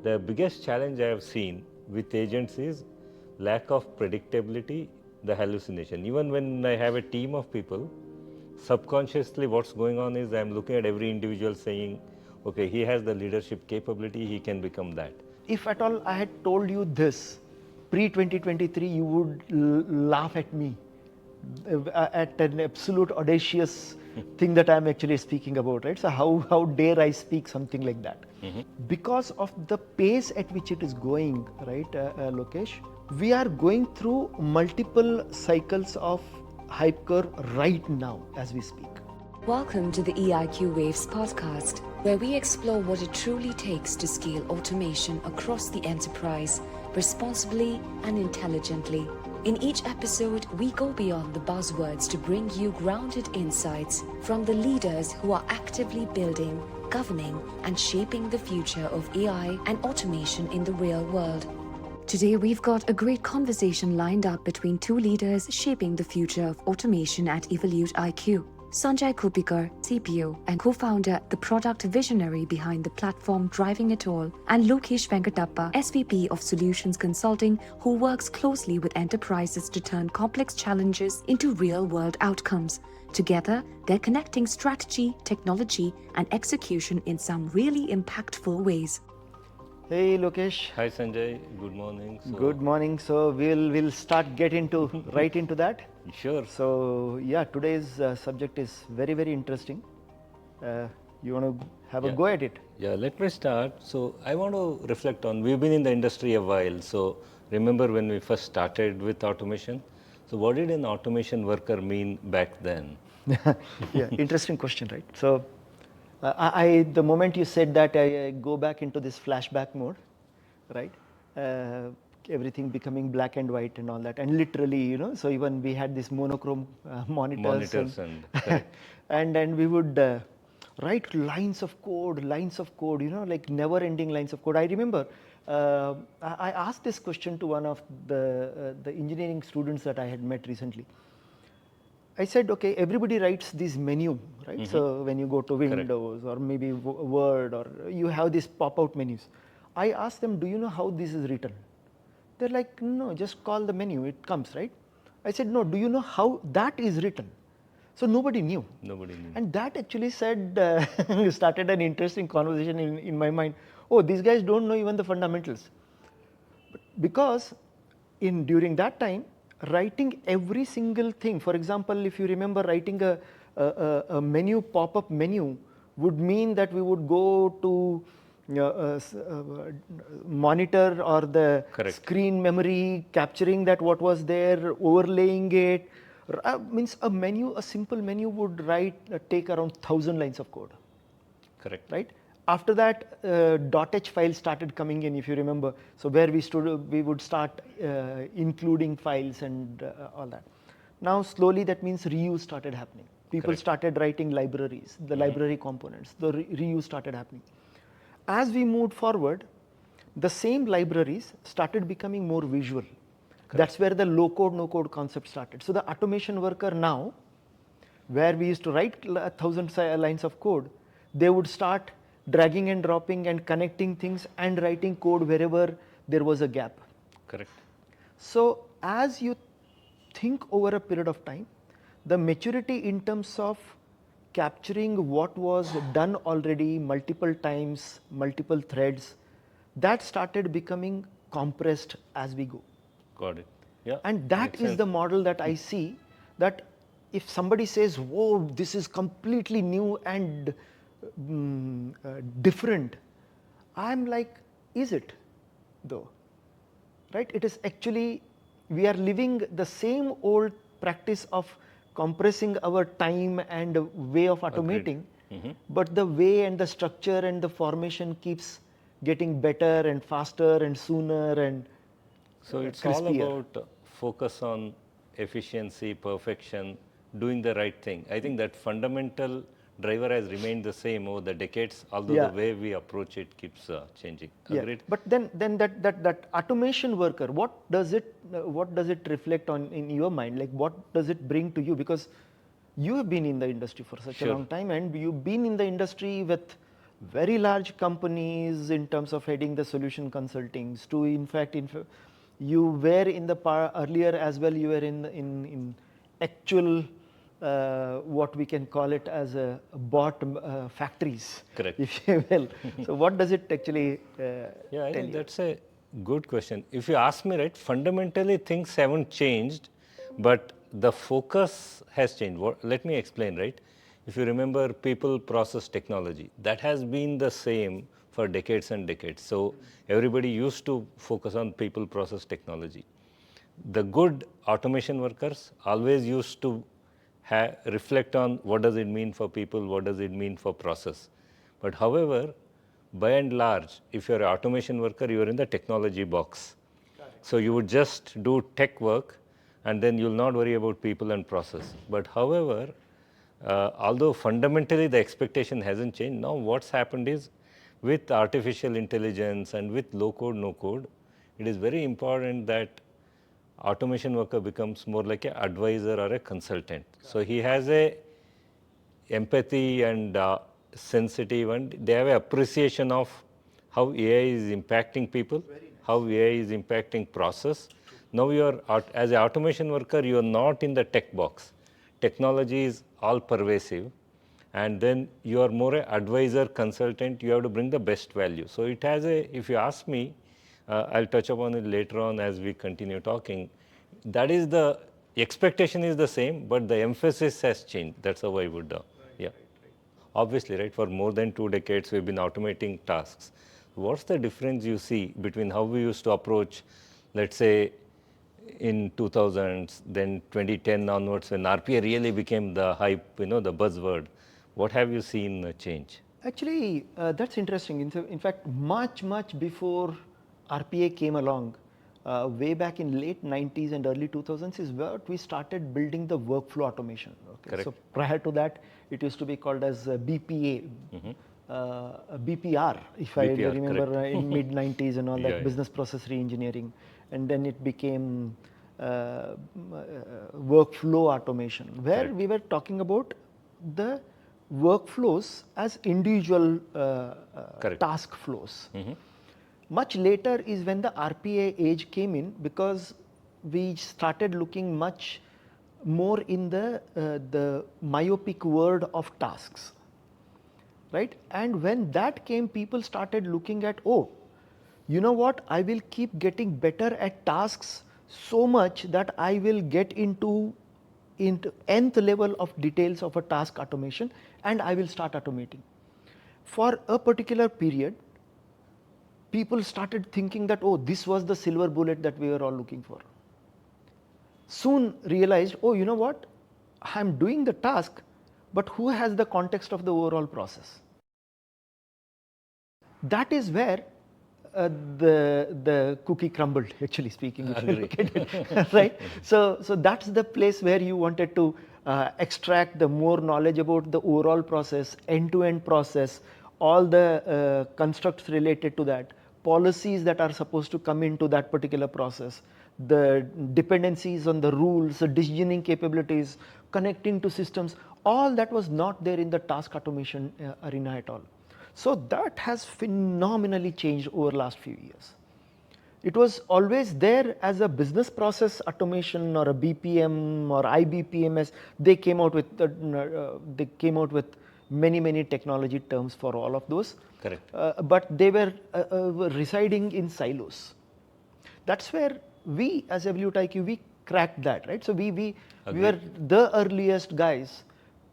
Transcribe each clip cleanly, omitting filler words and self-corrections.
The biggest challenge I have seen with agents is lack of predictability, the hallucination. Even when I have a team of people, subconsciously what's going on is I'm looking at every individual saying, okay, he has the leadership capability, he can become that. If at all I had told you this pre-2023, you would laugh at me at an absolute audacious thing that I'm actually speaking about, right? So how dare I speak something like that? Because of the pace at which it is going, right, Lokesh, we are going through multiple cycles of hype curve right now as we speak. Welcome to the EIQ Waves Podcast, where we explore what it truly takes to scale automation across the enterprise responsibly and intelligently. In each episode, we go beyond the buzzwords to bring you grounded insights from the leaders who are actively building, governing, and shaping the future of AI and automation in the real world. Today, we've got a great conversation lined up between two leaders shaping the future of automation at EvoluteIQ. Sanjay Koppikar, CPO and co-founder, the product visionary behind the platform driving it all, and Lokesh Venkatappa, SVP of Solutions Consulting, who works closely with enterprises to turn complex challenges into real-world outcomes. Together, they're connecting strategy, technology, and execution in some really impactful ways. Hey Lokesh. Hi Sanjay, good morning. Good morning. So we'll start right into that. Sure. So yeah, today's subject is very interesting. You want to have a go at it? Yeah, let me start. So I want to reflect on, we've been in the industry a while. So remember when we first started with automation? So what did an automation worker mean back then? Yeah, interesting question, right? So the moment you said that, I go back into this flashback mode, right? Everything becoming black and white and all that, and literally, so even we had this monochrome monitors and we would write lines of code, like never-ending lines of code. I remember I asked this question to one of the engineering students that I had met recently. I said, okay, everybody writes this menu, right? So when you go to Windows or maybe Word, or you have these pop-out menus. I asked them, do you know how this is written? They're like, no, just call the menu, it comes, right? I said, no, do you know how that is written? So nobody knew. And that actually started an interesting conversation in my mind. Oh, these guys don't know even the fundamentals. Because during that time, writing every single thing, for example, if you remember, writing a menu, pop-up menu would mean that we would go to monitor or the screen memory, capturing that what was there, overlaying it. Means a simple menu would take around 1,000 lines of code. Correct. Right? After that, .h files started coming in, if you remember. So where we would start including files and all that. Now slowly that means reuse started happening. People started writing libraries, the library components, the reuse started happening. As we moved forward, the same libraries started becoming more visual. That's where the low code, no code concept started. So the automation worker now, where we used to write 1,000 lines of code, they would start dragging and dropping and connecting things and writing code wherever there was a gap. Correct. So as you think over a period of time, the maturity in terms of capturing what was done already multiple times, multiple threads, that started becoming compressed as we go. Got it. Yeah. And that is the model that I see, that if somebody says, whoa, this is completely new and different, I'm like, is it though? Right? It is actually, we are living the same old practice of compressing our time and way of automating, but the way and the structure and the formation keeps getting better and faster and sooner and so it's crispier. all about focus on efficiency, perfection, doing the right thing. I think that fundamental driver has remained the same over the decades, although the way we approach it keeps changing. Agreed? But then that automation worker, what does it reflect on in your mind? Like, what does it bring to you? Because you have been in the industry for such a long time, and you've been in the industry with very large companies in terms of heading the solution consultings to in fact you were in the earlier as well, you were in actual what we can call it as a bot factories, Correct. if you will. So what does it actually Yeah, I tell think you? that's a good question. If you ask me, right, fundamentally things haven't changed, but the focus has changed. Let me explain, right? If you remember people, process, technology, that has been the same for decades and decades. So everybody used to focus on people, process, technology. The good automation workers always used to reflect on what does it mean for people, what does it mean for process. But however, by and large, if you're an automation worker, you're in the technology box. So you would just do tech work and then you'll not worry about people and process. But however, although fundamentally the expectation hasn't changed, now what's happened is with artificial intelligence and with low code, no code, it is very important that automation worker becomes more like an advisor or a consultant. So he has a empathy and sensitive, and they have an appreciation of how AI is impacting people, how AI is impacting process. Now you are, as an automation worker, you are not in the tech box. Technology is all pervasive, and then you are more an advisor, consultant. You have to bring the best value. So it has a, if you ask me, I'll touch upon it later on as we continue talking. That is the expectation is the same, but the emphasis has changed. That's how I would, yeah. Obviously, right, for more than 2 decades, we've been automating tasks. What's the difference you see between how we used to approach, let's say, in 2000s, then 2010 onwards, when RPA really became the hype, the buzzword? What have you seen change? Actually, that's interesting. In fact, much before RPA came along, way back in late 90s and early 2000s is where we started building the workflow automation. Okay? Correct. So prior to that, it used to be called as BPA, BPR, if I BPR, remember, in mid 90s and all that, Yeah. business process reengineering, and then it became workflow automation, where Correct. we were talking about the workflows as individual task flows. Much later is when the RPA age came in, because we started looking much more in the myopic world of tasks, right? And when that came, people started looking at, oh, you know what, I will keep getting better at tasks so much that I will get into nth level of details of a task automation, and I will start automating. For a particular period, people started thinking that, oh, this was the silver bullet that we were all looking for. Soon realized, oh, you know what, I'm doing the task, but who has the context of the overall process? That is where the cookie crumbled, actually speaking, if you look at it, right? So that's the place where you wanted to extract the more knowledge about the overall process, end-to-end process, all the constructs related to that, policies that are supposed to come into that particular process, the dependencies on the rules, the decisioning capabilities, connecting to systems, all that was not there in the task automation arena at all. So that has phenomenally changed over the last few years. It was always there as a business process automation or a BPM or IBPMS. They came out with many technology terms for all of those. Correct. But they were residing in silos. That's where we as EvoluteIQ, we cracked that, right? So we were the earliest guys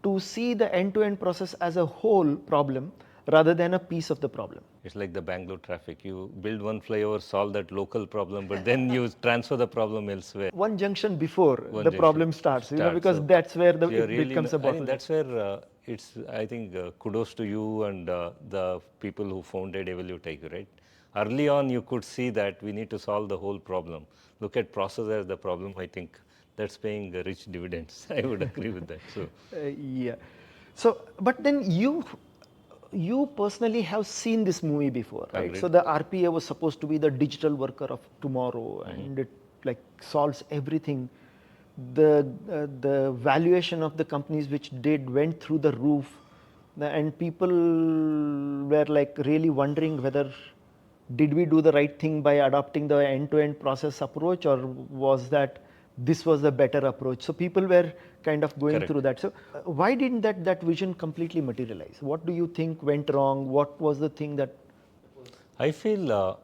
to see the end-to-end process as a whole problem rather than a piece of the problem. It's like the Bangalore traffic. You build one flyover, solve that local problem, but then you transfer the problem elsewhere. One junction before One the junction problem starts, because so that's where you're it becomes a I think bottleneck. that's where it's, I think, kudos to you and the people who founded EvoluteIQ, right? Early on, you could see that we need to solve the whole problem. Look at process as the problem. I think that's paying rich dividends. I would agree with that. So Yeah. So, but then you personally have seen this movie before, right? Agreed. So the RPA was supposed to be the digital worker of tomorrow, and it like solves everything. The valuation of the companies which went through the roof. and people were like really wondering whether did we do the right thing by adopting the end-to-end process approach, or was that this was the better approach. So people were kind of going Correct. through that. So why didn't that vision completely materialize? What do you think went wrong? What was the thing that I feel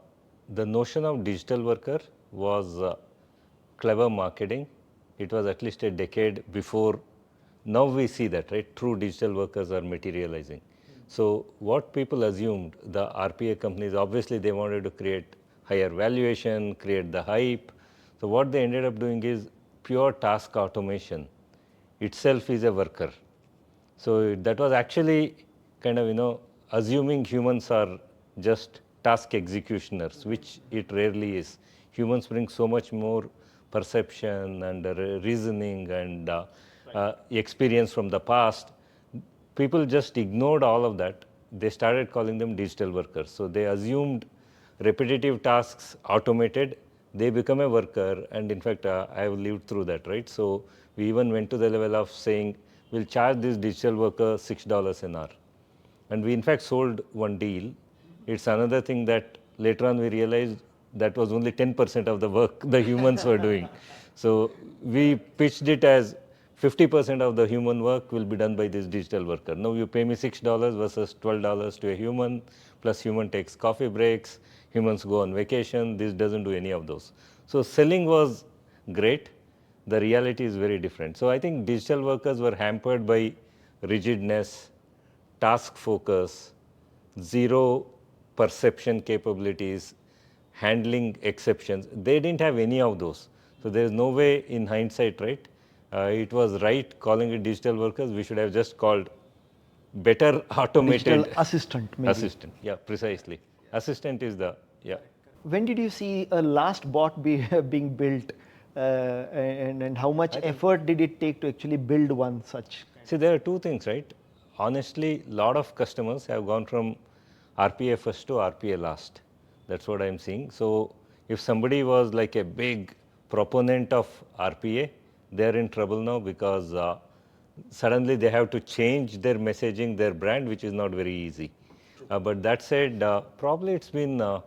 the notion of digital worker was clever marketing. It was at least a decade before. Now we see that, right? True digital workers are materializing. So what people assumed, the RPA companies, obviously they wanted to create higher valuation, create the hype. So what they ended up doing is pure task automation itself is a worker. So that was actually kind of, assuming humans are just task executioners, which it rarely is. Humans bring so much more perception and reasoning and experience from the past. People just ignored all of that. They started calling them digital workers. So they assumed repetitive tasks automated, they become a worker. And in fact, I have lived through that, right? So we even went to the level of saying, we'll charge this digital worker $6 an hour. And we in fact sold one deal. It's another thing that later on we realized that was only 10% of the work the humans were doing. So we pitched it as 50% of the human work will be done by this digital worker. Now you pay me $6 versus $12 to a human, plus human takes coffee breaks, humans go on vacation, this doesn't do any of those. So selling was great, the reality is very different. So I think digital workers were hampered by rigidness, task focus, zero perception capabilities, handling exceptions. They didn't have any of those. So there is no way in hindsight, right? It was right calling it digital workers. We should have just called better automated digital assistant maybe? assistant. Yeah, precisely. Assistant is the, yeah. When did you see a last bot being built, and how much effort did it take to actually build one such? See, there are two things, right? Honestly, a lot of customers have gone from RPA first to RPA last. That's what I'm seeing. So if somebody was like a big proponent of RPA, they're in trouble now because suddenly they have to change their messaging, their brand, which is not very easy. But that said, probably it's been a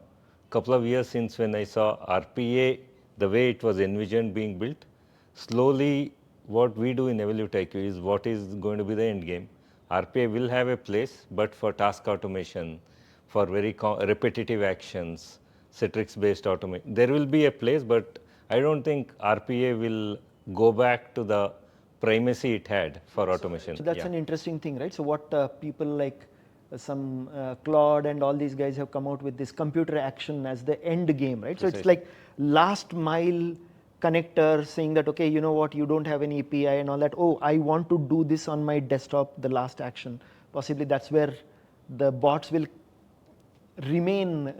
couple of years since when I saw RPA, the way it was envisioned being built. Slowly, what we do in EvoluteIQ is what is going to be the end game. RPA will have a place, but for task automation, for very repetitive actions, Citrix-based automation, there will be a place, but I don't think RPA will go back to the primacy it had for automation. So that's an interesting thing, right? So what people like some Claude and all these guys have come out with this computer action as the end game, right? So it's like last mile connector saying that, okay, you know what, you don't have any API and all that. Oh, I want to do this on my desktop, the last action. Possibly that's where the bots will remain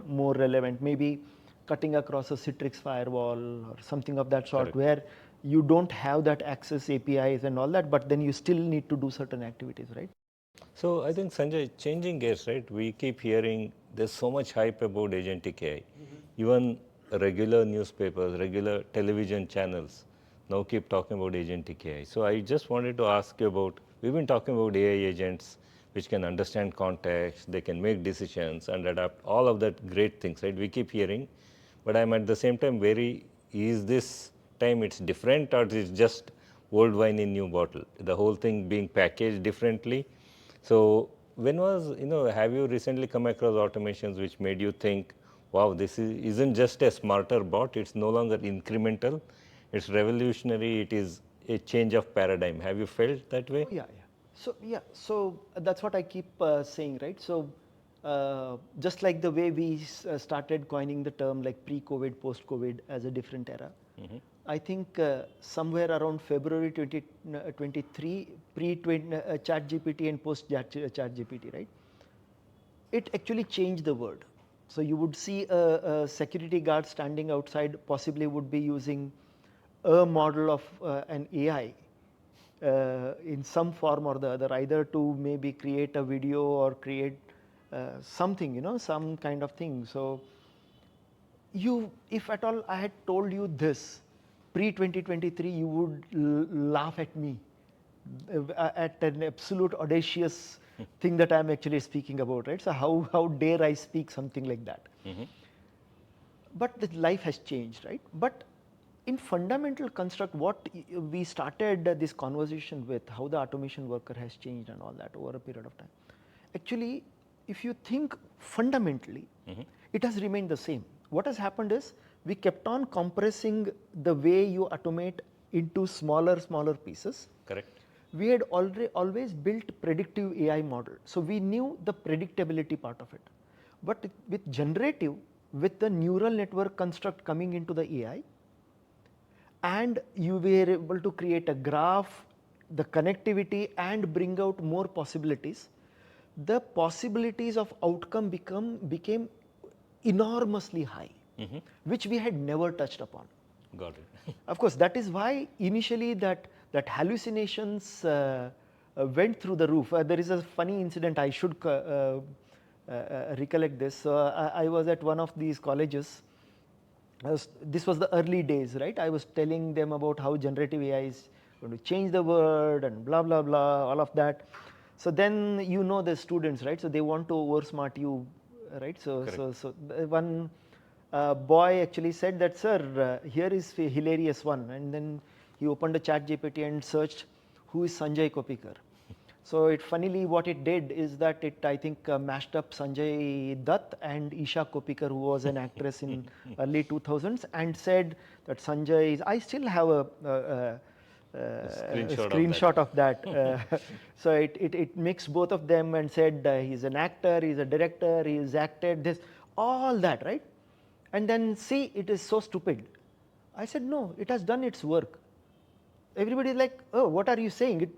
more relevant, maybe cutting across a Citrix firewall or something of that sort. Correct. Where you don't have that access APIs and all that, but then you still need to do certain activities, right? So I think, Sanjay, changing gears, right? We keep hearing there's so much hype about Agentic AI. Even regular newspapers, regular television channels now keep talking about Agentic AI. So I just wanted to ask you about, we've been talking about AI agents which can understand context, they can make decisions and adapt, all of that great things, right? We keep hearing, but I'm at the same time very, is this time it's different or it's just old wine in new bottle? The whole thing being packaged differently. So when was, have you recently come across automations which made you think, wow, this isn't just a smarter bot, it's no longer incremental, it's revolutionary, it is a change of paradigm. Have you felt that way? Yeah. So that's what I keep saying, right? So just like the way we started coining the term like pre-COVID, post-COVID as a different era, I think somewhere around February 2023, pre-ChatGPT and post-ChatGPT, right? It actually changed the world. So you would see a security guard standing outside, possibly would be using a model of an AI in some form or the other, either to maybe create a video or create something, some kind of thing. So if at all I had told you this pre-2023, you would laugh at me at an absolute audacious thing that I'm actually speaking about, right? So how dare I speak something like that? But the life has changed, right? But in fundamental construct, what we started this conversation with, how the automation worker has changed and all that over a period of time. Actually, if you think fundamentally, it has remained the same. What has happened is we kept on compressing the way you automate into smaller pieces. Correct. We had always built predictive AI model. So we knew the predictability part of it. But with generative, with the neural network construct coming into the AI, and you were able to create a graph, the connectivity, and bring out more possibilities, the possibilities of outcome became enormously high, which we had never touched upon. Got it. Of course, that is why initially that hallucinations went through the roof. There is a funny incident, I should recollect this. So I was at one of these colleges. This was the early days, right? I was telling them about how generative AI is going to change the world and blah, blah, blah, all of that. So then the students, right? So they want to oversmart you, right? So one boy actually said that, sir, here is a hilarious one. And then he opened a ChatGPT and searched, who is Sanjay Koppikar? So funnily what it did is that it, I think, mashed up Sanjay Dutt and Isha Koppikar, who was an actress in early 2000s, and said that Sanjay is, I still have a screenshot of that. So it mixed both of them and said he's an actor, he's a director, he's acted this, all that, right? And then see, it is so stupid. I said, no, it has done its work. Everybody is like, oh, what are you saying?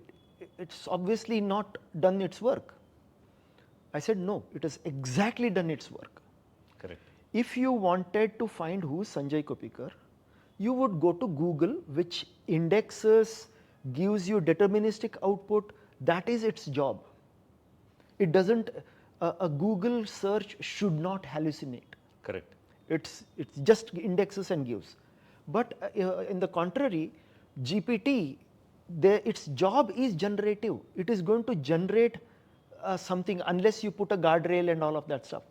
It's obviously not done its work. I said, no, it has exactly done its work. Correct. If you wanted to find who is Sanjay Koppikar, you would go to Google, which indexes, gives you deterministic output. That is its job. It doesn't, a Google search should not hallucinate. Correct. It's just indexes and gives. But in the contrary, GPT, its job is generative. It is going to generate something unless you put a guardrail and all of that stuff.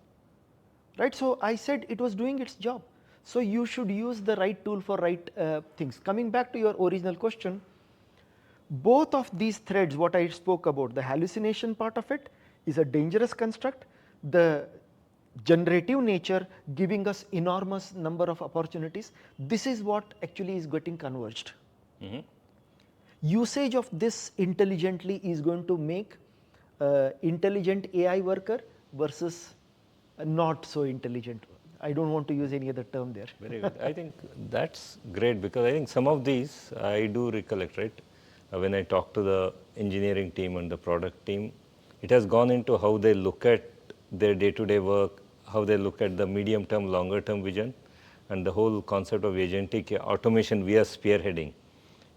Right? So I said it was doing its job. So you should use the right tool for right things. Coming back to your original question, both of these threads, what I spoke about, the hallucination part of it is a dangerous construct. The generative nature giving us enormous number of opportunities. This is what actually is getting converged. Usage of this intelligently is going to make intelligent AI worker versus not so intelligent. I don't want to use any other term there. Very good. I think that's great, because I think some of these I do recollect, right? When I talk to the engineering team and the product team, it has gone into how they look at their day-to-day work, how they look at the medium-term, longer-term vision, and the whole concept of agentic automation we are spearheading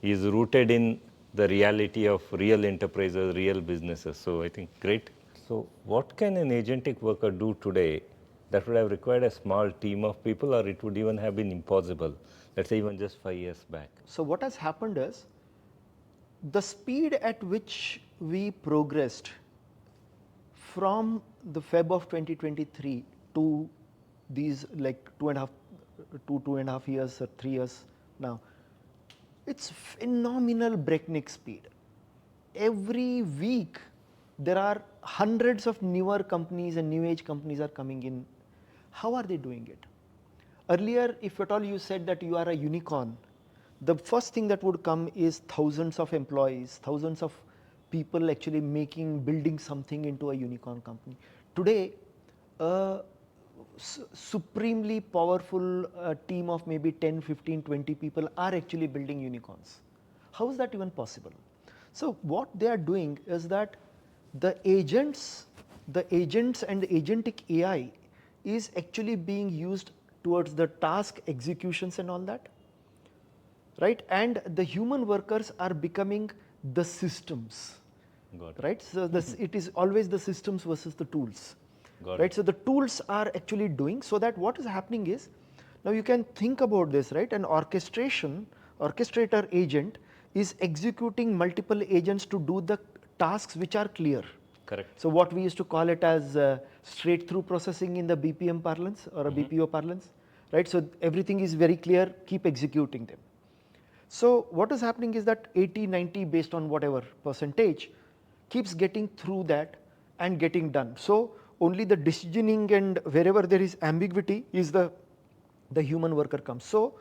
is rooted in the reality of real enterprises, real businesses. So I think great. So what can an agentic worker do today that would have required a small team of people, or it would even have been impossible, let's say even just 5 years back? So what has happened is, the speed at which we progressed from the Feb of 2023 to these like 2.5 years or 3 years now, it's phenomenal breakneck speed. Every week there are hundreds of newer companies and new age companies are coming in. How are they doing it? Earlier, if at all you said that you are a unicorn, the first thing that would come is thousands of employees, thousands of people actually building something into a unicorn company. Today, a supremely powerful team of maybe 10, 15, 20 people are actually building unicorns. How is that even possible? So what they are doing is that the agents and the agentic AI is actually being used towards the task executions and all that, right? And the human workers are becoming the systems, right? So it is always the systems versus the tools, right? So the tools are actually doing, so that what is happening is, now you can think about this, right? An orchestrator agent is executing multiple agents to do the tasks which are clear. Correct. So what we used to call it as straight through processing in the BPM parlance or a BPO parlance, right? So everything is very clear, keep executing them. So what is happening is that 80, 90 based on whatever percentage keeps getting through that and getting done. So only the decisioning and wherever there is ambiguity is the human worker comes. So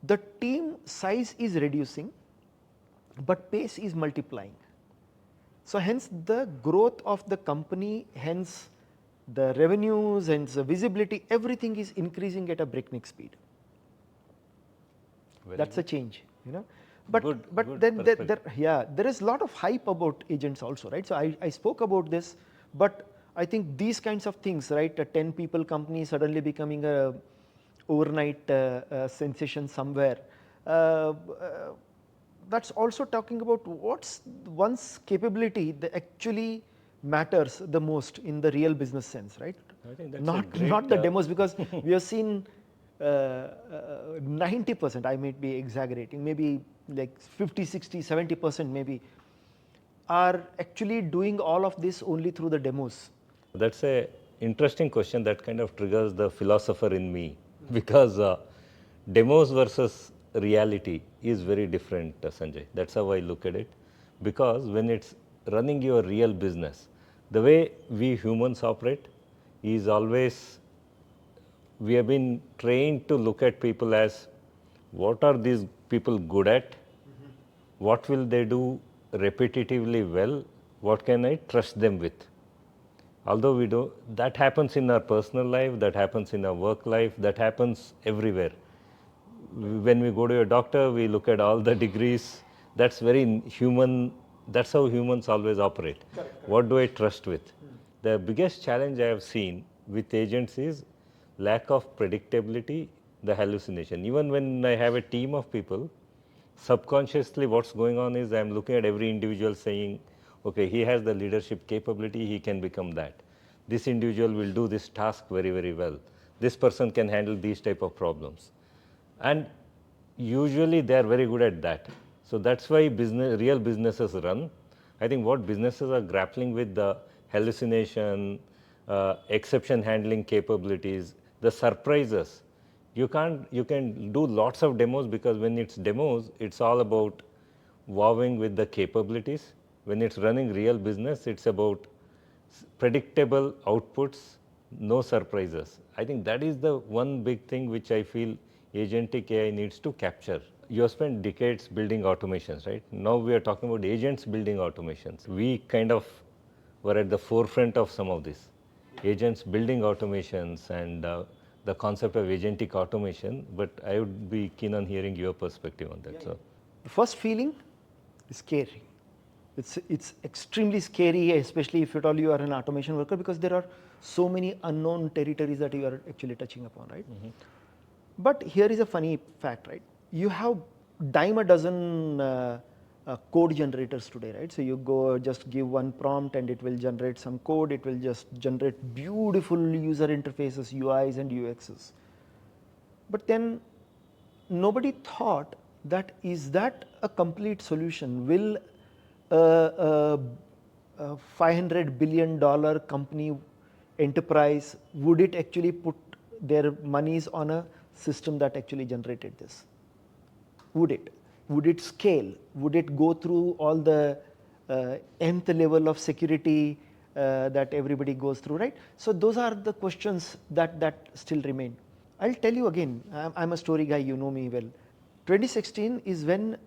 the team size is reducing, but pace is multiplying. So hence the growth of the company, hence the revenues, hence the visibility, everything is increasing at a breakneck speed. That's a change, you know. But Good then perspective. there is a lot of hype about agents also, right? So I spoke about this, but I think these kinds of things, right? A 10 people company suddenly becoming a overnight sensation somewhere. That's also talking about what's one's capability that actually matters the most in the real business sense, right? I think that's a great, Not the demos, because we have seen 90%, I might be exaggerating, maybe like 50, 60, 70% maybe are actually doing all of this only through the demos. That's a interesting question that kind of triggers the philosopher in me because demos versus reality is very different, Sanjay. That's how I look at it. Because when it's running your real business, the way we humans operate is always, we have been trained to look at people as what are these people good at, what will they do repetitively well, what can I trust them with. Although we do, that happens in our personal life, that happens in our work life, that happens everywhere. When we go to a doctor, we look at all the degrees. That's very human. That's how humans always operate. Correct. What do I trust with? The biggest challenge I have seen with agents is lack of predictability, the hallucination. Even when I have a team of people, subconsciously what's going on is I'm looking at every individual saying, okay, he has the leadership capability, he can become that. This individual will do this task very, very well. This person can handle these type of problems. And usually they are very good at that. So that's why real businesses run. I think what businesses are grappling with, the hallucination, exception handling capabilities, the surprises. You can do lots of demos, because when it's demos, it's all about wowing with the capabilities. When it's running real business, it's about predictable outputs, no surprises. I think that is the one big thing which I feel Agentic AI needs to capture. You have spent decades building automations, right? Now we are talking about agents building automations. We kind of were at the forefront of some of this. Agents building automations and the concept of agentic automation, but I would be keen on hearing your perspective on that. Yeah. So, the first feeling is scary. It's extremely scary, especially if at all you are an automation worker, because there are so many unknown territories that you are actually touching upon, right? But here is a funny fact, right? You have dime a dozen code generators today, right? So you go just give one prompt and it will generate some code. It will just generate beautiful user interfaces, UIs and UXs. But then nobody thought that is that a complete solution? Will a $500 billion company enterprise, would it actually put their monies on a system that actually generated this? Would it? Would it scale? Would it go through all the nth level of security that everybody goes through, right? So those are the questions that still remain. I'll tell you again, I'm a story guy, you know me well. 2016 is when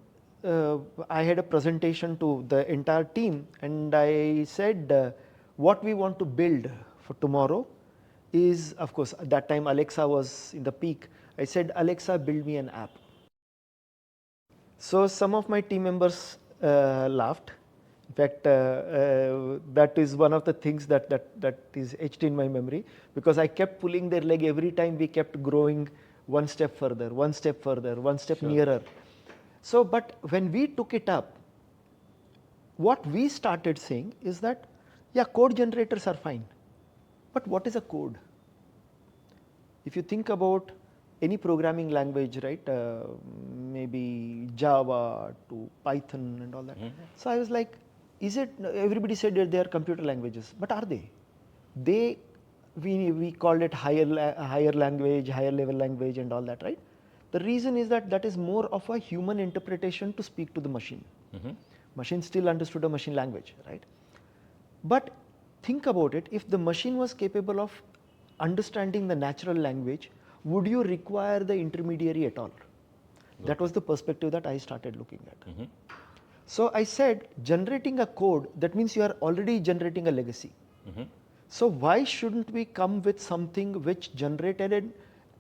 I had a presentation to the entire team, and I said what we want to build for tomorrow is, of course, at that time Alexa was in the peak. I said, Alexa, build me an app. So some of my team members laughed. In fact, that is one of the things that is etched in my memory, because I kept pulling their leg every time we kept growing one step further, one step further, one step nearer. So, but when we took it up, what we started saying is that, yeah, code generators are fine, but what is a code? If you think about any programming language, right, maybe Java to Python and all that. So I was like, is it, everybody said that they are computer languages, but are they? We called it higher language, higher level language and all that, right? The reason is that that is more of a human interpretation to speak to the machine. Machine still understood a machine language, right? But think about it, if the machine was capable of understanding the natural language, would you require the intermediary at all? That was the perspective that I started looking at. So I said, generating a code, that means you are already generating a legacy. So why shouldn't we come with something which generated an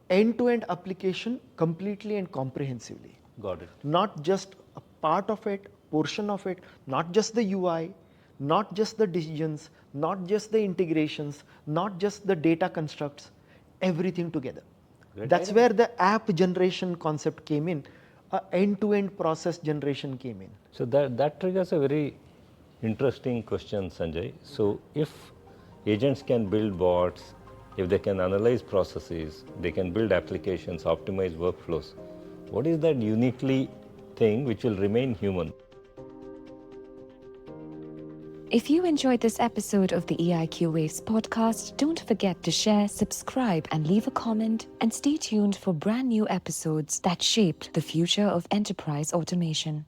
end-to-end application completely and comprehensively? Got it. Not just a part of it, portion of it, not just the UI, not just the decisions, not just the integrations, not just the data constructs, everything together. Great That's idea. where the app generation concept came in, end-to-end process generation came in. So that triggers a very interesting question, Sanjay. So if agents can build bots, if they can analyze processes, they can build applications, optimize workflows, what is that uniquely thing which will remain human? If you enjoyed this episode of the EIQ Waves podcast, don't forget to share, subscribe, and leave a comment. And stay tuned for brand new episodes that shaped the future of enterprise automation.